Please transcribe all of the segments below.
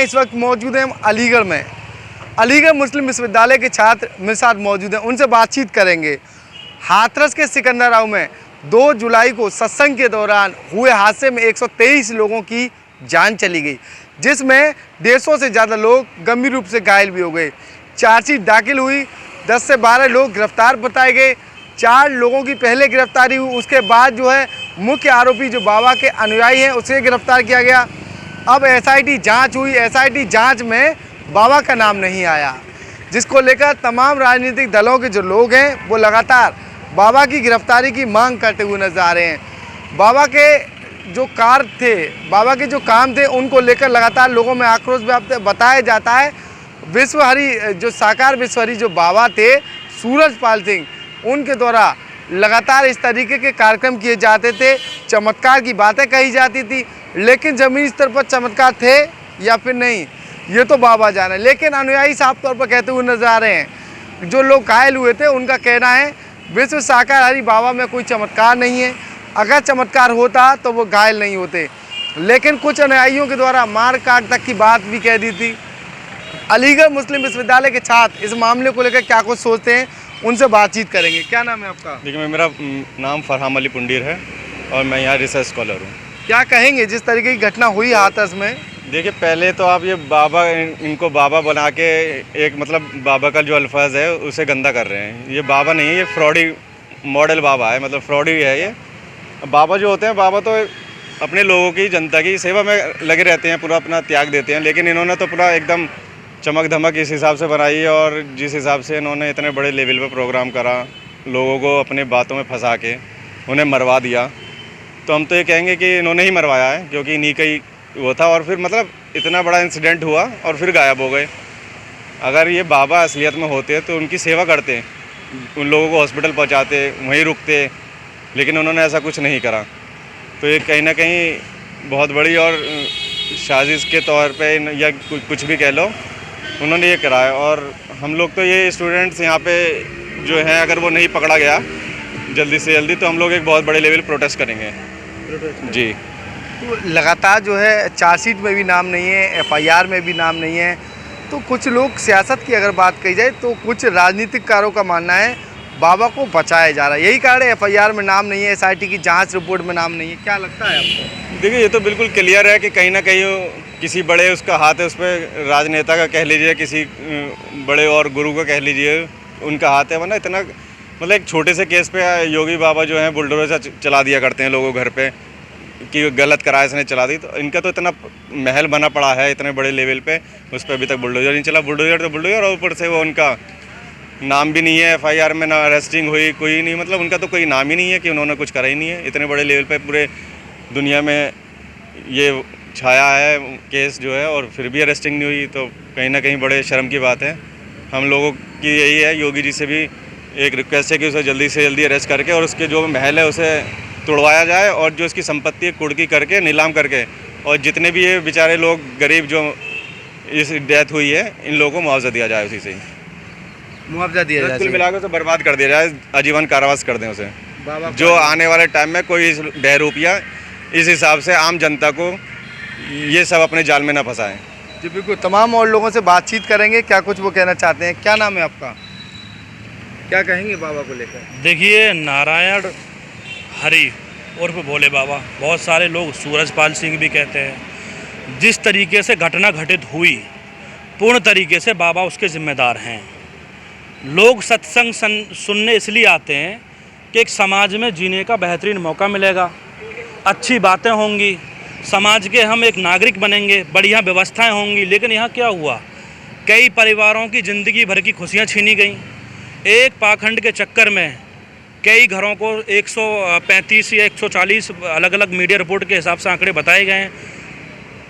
इस वक्त मौजूद हैं हम अलीगढ़ में। अलीगढ़ मुस्लिम विश्वविद्यालय के छात्र मेरे साथ मौजूद हैं, उनसे बातचीत करेंगे। हाथरस के सिकंदराव में 2 जुलाई को सत्संग के दौरान हुए हादसे में 123 लोगों की जान चली गई, जिसमें 150 से ज़्यादा लोग गंभीर रूप से घायल भी हो गए। चार्जशीट दाखिल हुई, 10 से 12 लोग गिरफ्तार बताए गए। 4 लोगों की पहले गिरफ्तारी हुई, उसके बाद जो है मुख्य आरोपी जो बाबा के अनुयायी हैं उसे गिरफ्तार किया गया। अब एसआईटी जांच हुई। एसआईटी जांच में बाबा का नाम नहीं आया, जिसको लेकर तमाम राजनीतिक दलों के जो लोग हैं वो लगातार बाबा की गिरफ्तारी की मांग करते हुए नजर आ रहे हैं। बाबा के जो कार्य थे, बाबा के जो काम थे, उनको लेकर लगातार लोगों में आक्रोश व्याप्त बताया जाता है। विश्वहरि जो साकार विश्वहरि जो बाबा थे सूरजपाल सिंह, उनके द्वारा लगातार इस तरीके के कार्यक्रम किए जाते थे, चमत्कार की बातें कही जाती थी, लेकिन ज़मीनी स्तर पर चमत्कार थे या फिर नहीं ये तो बाबा जाने। लेकिन अनुयायी साफ तौर पर कहते हुए नजर आ रहे हैं। जो लोग घायल हुए थे उनका कहना है विश्व साकारहारी बाबा में कोई चमत्कार नहीं है, अगर चमत्कार होता तो वो घायल नहीं होते। लेकिन कुछ अनुयायियों के द्वारा मार काट तक की बात भी कह दी थी। अलीगढ़ मुस्लिम विश्वविद्यालय के छात्र इस मामले को लेकर क्या कुछ सोचते हैं, उनसे बातचीत करेंगे। क्या नाम है आपका? देखिए, मेरा नाम फरहान अली पुंडीर है और मैं यहाँ रिसर्च स्कॉलर हूँ। क्या कहेंगे जिस तरीके की घटना हुई हाथरस में? देखिए, पहले तो आप ये बाबा, इनको बाबा बना के एक मतलब बाबा का जो अल्फाज है उसे गंदा कर रहे हैं। ये बाबा नहीं है, ये फ्रॉडी मॉडल बाबा है, मतलब फ्रॉडी है ये। बाबा जो होते हैं, बाबा तो अपने लोगों की, जनता की सेवा में लगे रहते हैं, पूरा अपना त्याग देते हैं। लेकिन इन्होंने तो पूरा एकदम चमक धमक इस हिसाब से बनाई है, और जिस हिसाब से इन्होंने इतने बड़े लेवल पर प्रोग्राम करा, लोगों को अपने बातों में फंसा के उन्हें मरवा दिया, तो हम तो ये कहेंगे कि इन्होंने ही मरवाया है, क्योंकि इन्हीं का ही वो था। और फिर मतलब इतना बड़ा इंसिडेंट हुआ और फिर गायब हो गए। अगर ये बाबा असलियत में होते तो उनकी सेवा करते, उन लोगों को हॉस्पिटल पहुंचाते, वहीं रुकते, लेकिन उन्होंने ऐसा कुछ नहीं करा। तो ये कहीं ना कहीं बहुत बड़ी और साजिश के तौर पे या कुछ भी कह लो, उन्होंने ये करा है। और हम लोग तो ये स्टूडेंट्स यहाँ पे जो हैं, अगर वो नहीं पकड़ा गया जल्दी से जल्दी, तो हम लोग एक बहुत बड़े लेवल प्रोटेस्ट करेंगे जी। तो लगातार जो है चार्जशीट में भी नाम नहीं है, एफआईआर में भी नाम नहीं है। तो कुछ लोग, सियासत की अगर बात कही जाए तो कुछ राजनीतिककारों का मानना है बाबा को बचाया जा रहा है, यही कारण है एफआईआर में नाम नहीं है, एसआईटी की जांच रिपोर्ट में नाम नहीं है। क्या लगता है आपको? देखिए, ये तो बिल्कुल क्लियर है कि कहीं ना कहीं किसी बड़े उसका हाथ है, उस पर राजनेता का कह लीजिए, किसी बड़े और गुरु का कह लीजिए, उनका हाथ है। वरना इतना मतलब एक छोटे से केस पे योगी बाबा जो हैं बुलडोजर चला दिया करते हैं लोगों घर पे कि गलत कराया, इसने चला दी। तो इनका तो इतना महल बना पड़ा है इतने बड़े लेवल पे, उस पर अभी तक बुलडोजर नहीं चला। बुलडोजर तो बुलडोजर, और ऊपर से वो उनका नाम भी नहीं है एफआईआर में, ना अरेस्टिंग हुई कोई नहीं, मतलब उनका तो कोई नाम ही नहीं है कि उन्होंने कुछ करा ही नहीं है। इतने बड़े लेवल पे पूरे दुनिया में ये छाया है केस जो है, और फिर भी अरेस्टिंग नहीं हुई, तो कहीं ना कहीं बड़े शर्म की बात है। हम लोगों की यही है, योगी जी से भी एक रिक्वेस्ट है कि उसे जल्दी से जल्दी अरेस्ट करके और उसके जो महल है उसे तोड़वाया जाए, और जो इसकी संपत्ति कुर्की करके नीलाम करके, और जितने भी ये बेचारे लोग गरीब जो इस डेथ हुई है, इन लोगों को मुआवजा दिया जाए, उसी से ही मुआवजा दिया जाए, कुल मिलाकर उसे बर्बाद कर दिया जाए, आजीवन कारावास कर दें उसे, बाबा जो आने वाले टाइम में कोई बहरूपिया इस हिसाब से आम जनता को ये सब अपने जाल में ना फंसाएं। जी बिल्कुल, तमाम और लोगों से बातचीत करेंगे, क्या कुछ वो कहना चाहते हैं। क्या नाम है आपका? क्या कहेंगे बाबा को लेकर? देखिए, नारायण हरि उर्फ भोले बाबा, बहुत सारे लोग सूरजपाल सिंह भी कहते हैं। जिस तरीके से घटना घटित हुई, पूर्ण तरीके से बाबा उसके जिम्मेदार हैं। लोग सत्संग सुनने इसलिए आते हैं कि एक समाज में जीने का बेहतरीन मौका मिलेगा, अच्छी बातें होंगी, समाज के हम एक नागरिक बनेंगे, बढ़िया व्यवस्थाएं होंगी। लेकिन यहाँ क्या हुआ, कई परिवारों की ज़िंदगी भर की खुशियाँ छीनी गई। एक पाखंड के चक्कर में कई घरों को 135 या 140 अलग अलग मीडिया रिपोर्ट के हिसाब से आंकड़े बताए गए हैं,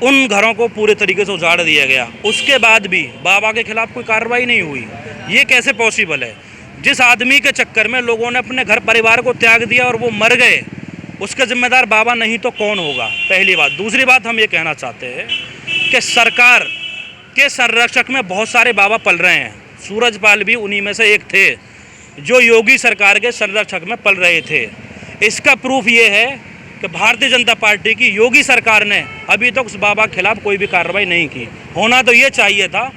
उन घरों को पूरे तरीके से उजाड़ दिया गया। उसके बाद भी बाबा के खिलाफ कोई कार्रवाई नहीं हुई। ये कैसे पॉसिबल है? जिस आदमी के चक्कर में लोगों ने अपने घर परिवार को त्याग दिया और वो मर गए, उसका जिम्मेदार बाबा नहीं तो कौन होगा? पहली बात। दूसरी बात, हम ये कहना चाहते हैं कि सरकार के संरक्षक में बहुत सारे बाबा पल रहे हैं। सूरजपाल भी उन्हीं में से एक थे जो योगी सरकार के संरक्षक में पल रहे थे। इसका प्रूफ ये है कि भारतीय जनता पार्टी की योगी सरकार ने अभी तक उस बाबा के खिलाफ कोई भी कार्रवाई नहीं की। होना तो ये चाहिए था।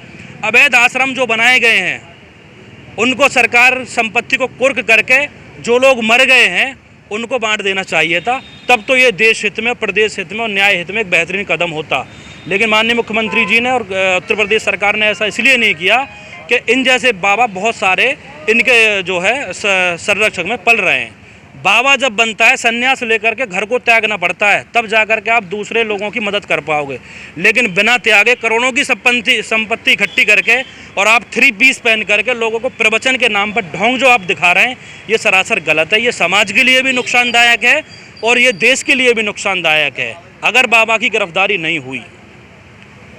अवैध आश्रम जो बनाए गए हैं उनको सरकार संपत्ति को कुर्क करके जो लोग मर गए हैं उनको बांट देना चाहिए था। तब तो ये देश हित में, प्रदेश हित में और न्याय हित में एक बेहतरीन कदम होता। लेकिन माननीय मुख्यमंत्री जी ने और उत्तर प्रदेश सरकार ने ऐसा इसलिए नहीं किया कि इन जैसे बाबा बहुत सारे इनके जो है संरक्षक में पल रहे हैं। बाबा जब बनता है संन्यास लेकर के घर को त्यागना पड़ता है, तब जाकर के आप दूसरे लोगों की मदद कर पाओगे। लेकिन बिना त्यागे करोड़ों की संपत्ति इकट्ठी करके और आप 3 पीस पहन करके लोगों को प्रवचन के नाम पर ढोंग जो आप दिखा रहे हैं, ये सरासर गलत है। ये समाज के लिए भी नुकसानदायक है और ये देश के लिए भी नुकसानदायक है। अगर बाबा की गिरफ्तारी नहीं हुई,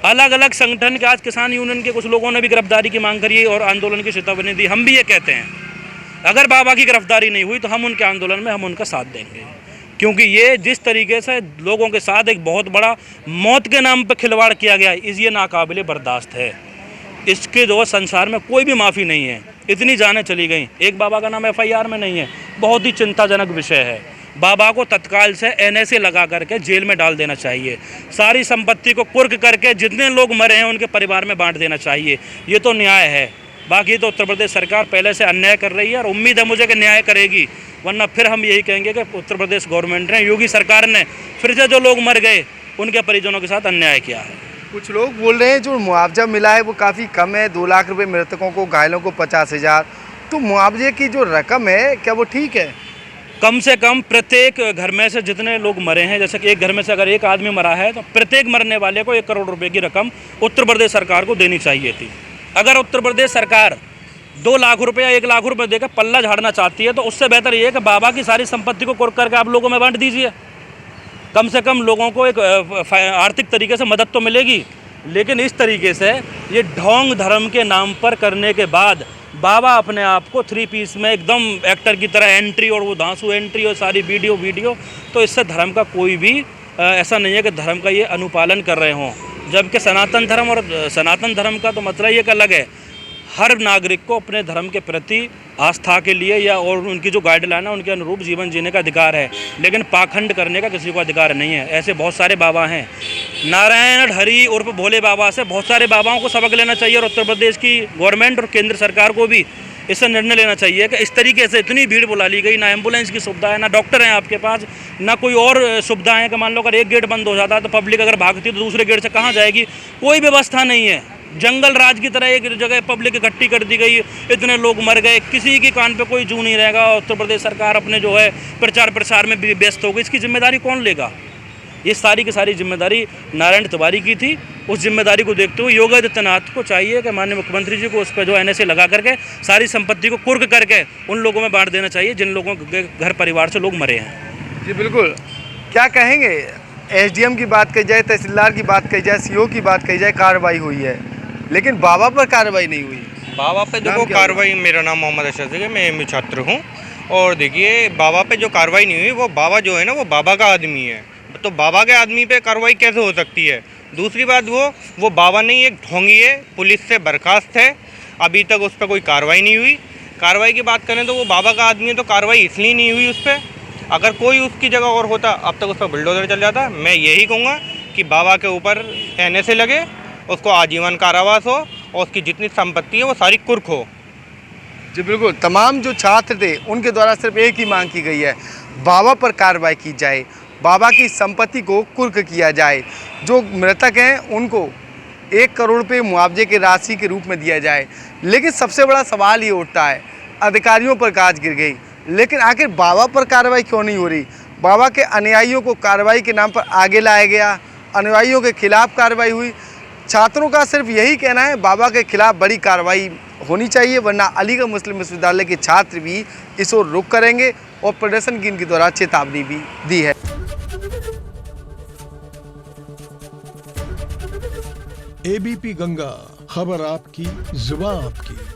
अलग अलग संगठन के आज किसान यूनियन के कुछ लोगों ने भी गिरफ्तारी की मांग करी और आंदोलन की चेतावनी दी। हम भी ये कहते हैं अगर बाबा की गिरफ्तारी नहीं हुई तो हम उनके आंदोलन में हम उनका साथ देंगे, क्योंकि ये जिस तरीके से लोगों के साथ एक बहुत बड़ा मौत के नाम पर खिलवाड़ किया गया है, ये नाकाबिले बर्दाश्त है। इसके जो संसार में कोई भी माफ़ी नहीं है। इतनी जानें चली गई, एक बाबा का नाम FIR में नहीं है, बहुत ही चिंताजनक विषय है। बाबा को तत्काल से NSA लगा करके जेल में डाल देना चाहिए। सारी संपत्ति को कुर्क करके जितने लोग मरे हैं उनके परिवार में बांट देना चाहिए। ये तो न्याय है। बाकी तो उत्तर प्रदेश सरकार पहले से अन्याय कर रही है और उम्मीद है मुझे कि न्याय करेगी, वरना फिर हम यही कहेंगे कि उत्तर प्रदेश गवर्नमेंट ने, योगी सरकार ने फिर से जो लोग मर गए उनके परिजनों के साथ अन्याय किया है। कुछ लोग बोल रहे हैं जो मुआवजा मिला है वो काफ़ी कम है, 2 लाख रुपए मृतकों को, घायलों को 50,000। तो मुआवजे की जो रकम है क्या वो ठीक है? कम से कम प्रत्येक घर में से जितने लोग मरे हैं, जैसे कि एक घर में से अगर एक आदमी मरा है तो प्रत्येक मरने वाले को 1 करोड़ रुपए की रकम उत्तर प्रदेश सरकार को देनी चाहिए थी। अगर उत्तर प्रदेश सरकार 2 लाख रुपये या 1 लाख रुपए देकर पल्ला झाड़ना चाहती है तो उससे बेहतर ये है कि बाबा की सारी संपत्ति को कुर्क करके आप लोगों में बांट दीजिए। कम से कम लोगों को एक आर्थिक तरीके से मदद तो मिलेगी। लेकिन इस तरीके से ये ढोंग धर्म के नाम पर करने के बाद बाबा अपने आप को 3 पीस में एकदम एक्टर की तरह एंट्री और वो धांसू एंट्री और सारी वीडियो, तो इससे धर्म का कोई भी ऐसा नहीं है कि धर्म का ये अनुपालन कर रहे हों। जबकि सनातन धर्म का तो मतलब ये अलग है। हर नागरिक को अपने धर्म के प्रति आस्था के लिए या और उनकी जो गाइडलाइन है उनके अनुरूप जीवन जीने का अधिकार है, लेकिन पाखंड करने का किसी को अधिकार नहीं है। ऐसे बहुत सारे बाबा हैं। नारायण हरि उर्फ भोले बाबा से बहुत सारे बाबाओं को सबक लेना चाहिए और उत्तर प्रदेश की गवर्नमेंट और केंद्र सरकार को भी इससे निर्णय लेना चाहिए कि इस तरीके से इतनी भीड़ बुला ली गई, ना एम्बुलेंस की सुविधा है, ना डॉक्टर हैं आपके पास, ना कोई और सुविधाएं हैं कि मान लो अगर एक गेट बंद हो जाता है तो पब्लिक अगर भागती है तो दूसरे गेट से कहाँ जाएगी, कोई व्यवस्था नहीं है। जंगल राज की तरह एक जगह पब्लिक इकट्ठी कर दी गई, इतने लोग मर गए, किसी के कान पे कोई जू नहीं रहेगा। उत्तर प्रदेश सरकार अपने जो है प्रचार प्रसार में भी व्यस्त हो गई। इसकी जिम्मेदारी कौन लेगा? ये सारी की सारी जिम्मेदारी नारायण तिवारी की थी। उस जिम्मेदारी को देखते हुए योगी आदित्यनाथ को चाहिए कि माननीय मुख्यमंत्री जी को उस पर जो NSA लगा करके सारी संपत्ति को कुर्क करके उन लोगों में बांट देना चाहिए जिन लोगों के घर परिवार से लोग मरे हैं। जी बिल्कुल। क्या कहेंगे? SDM की बात कही जाए, तहसीलदार की बात कही जाए, CO की बात कही जाए, कार्रवाई हुई है, लेकिन बाबा पर कार्रवाई नहीं हुई। बाबा पे देखो कार्रवाई, मेरा नाम मोहम्मद अशरफ है, मैं MA छात्र हूँ। और देखिए बाबा पे जो कार्रवाई नहीं हुई, वो बाबा जो है ना वो बाबा का आदमी है, तो बाबा के आदमी पे कार्रवाई कैसे हो सकती है? दूसरी बात वो बाबा नहीं, एक ढोंगी है, पुलिस से बर्खास्त है, अभी तक उस पर कोई कार्रवाई नहीं हुई। कार्रवाई की बात करें तो वो बाबा का आदमी है तो कार्रवाई इसलिए नहीं हुई उस पर। अगर कोई उसकी जगह और होता अब तक उस पर बुलडोजर चल जाता। मैं यही कहूँगा कि बाबा के ऊपर NSA लगे, उसको आजीवन कारावास हो और उसकी जितनी संपत्ति है वो सारी कुर्क हो। जी बिल्कुल। तमाम जो छात्र थे उनके द्वारा सिर्फ एक ही मांग की गई है, बाबा पर कार्रवाई की जाए, बाबा की संपत्ति को कुर्क किया जाए, जो मृतक हैं उनको 1 करोड़ रुपये मुआवजे की राशि के रूप में दिया जाए। लेकिन सबसे बड़ा सवाल ये उठता है, अधिकारियों पर गाज गिर गई, लेकिन आखिर बाबा पर कार्रवाई क्यों नहीं हो रही? बाबा के अनुयायियों को कार्रवाई के नाम पर आगे लाया गया, अनुयायियों के खिलाफ कार्रवाई हुई। छात्रों का सिर्फ यही कहना है बाबा के खिलाफ बड़ी कार्रवाई होनी चाहिए, वरना अलीगढ़ मुस्लिम विश्वविद्यालय के छात्र भी इस ओर रुख करेंगे और प्रदर्शन की इनके द्वारा चेतावनी भी दी है। ABP गंगा, खबर आपकी, जुबान आपकी।